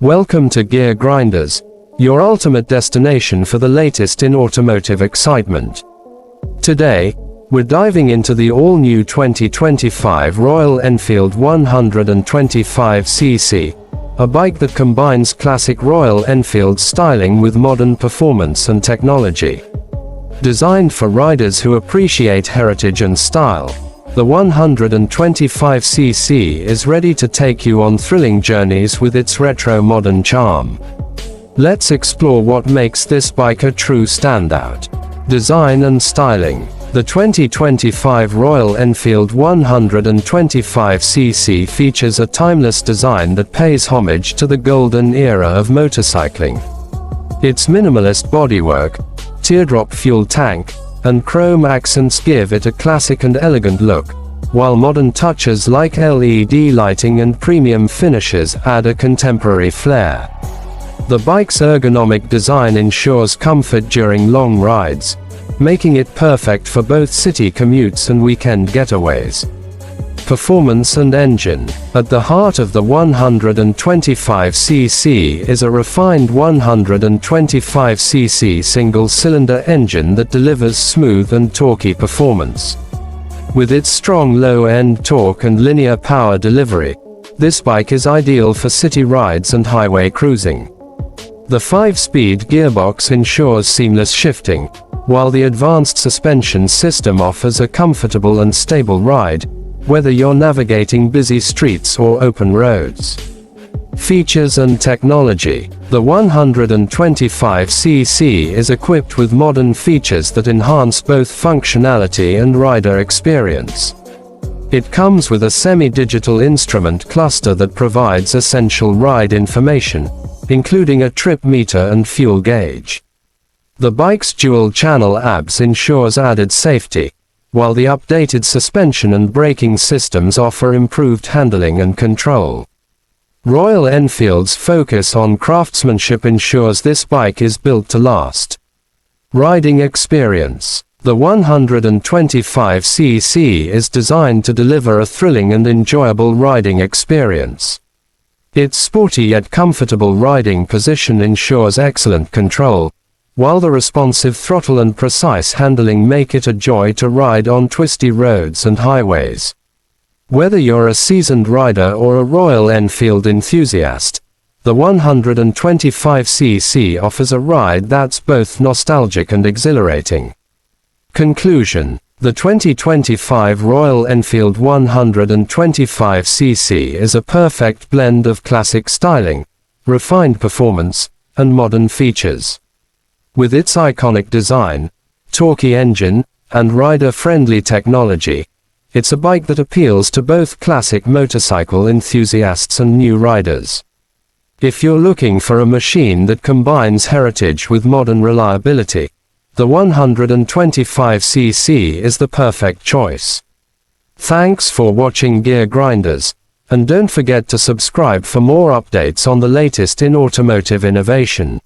Welcome to Gear Grinders, your ultimate destination for the latest in automotive excitement. Today, we're diving into the all-new 2025 Royal Enfield 125cc, a bike that combines classic Royal Enfield styling with modern performance and technology. Designed for riders who appreciate heritage and style, the 125cc is ready to take you on thrilling journeys with its retro modern charm. Let's explore what makes this bike a true standout. Design and styling. The 2025 Royal Enfield 125cc features a timeless design that pays homage to the golden era of motorcycling. Its minimalist bodywork, teardrop fuel tank, and chrome accents give it a classic and elegant look, while modern touches like LED lighting and premium finishes add a contemporary flair. The bike's ergonomic design ensures comfort during long rides, making it perfect for both city commutes and weekend getaways. Performance and engine. At the heart of the 125cc is a refined 125cc single-cylinder engine that delivers smooth and torquey performance. With its strong low-end torque and linear power delivery, this bike is ideal for city rides and highway cruising. The 5-speed gearbox ensures seamless shifting, while the advanced suspension system offers a comfortable and stable ride, whether you're navigating busy streets or open roads. Features and technology. The 125cc is equipped with modern features that enhance both functionality and rider experience. It comes with a semi-digital instrument cluster that provides essential ride information, including a trip meter and fuel gauge. The bike's dual-channel ABS ensures added safety, while the updated suspension and braking systems offer improved handling and control. Royal Enfield's focus on craftsmanship ensures this bike is built to last. Riding experience. The 125cc is designed to deliver a thrilling and enjoyable riding experience. Its sporty yet comfortable riding position ensures excellent control, while the responsive throttle and precise handling make it a joy to ride on twisty roads and highways. Whether you're a seasoned rider or a Royal Enfield enthusiast, the 125cc offers a ride that's both nostalgic and exhilarating. Conclusion. The 2025 Royal Enfield 125cc is a perfect blend of classic styling, refined performance, and modern features. With its iconic design, torquey engine, and rider-friendly technology, it's a bike that appeals to both classic motorcycle enthusiasts and new riders. If you're looking for a machine that combines heritage with modern reliability, the 125cc is the perfect choice. Thanks for watching Gear Grinders, and don't forget to subscribe for more updates on the latest in automotive innovation.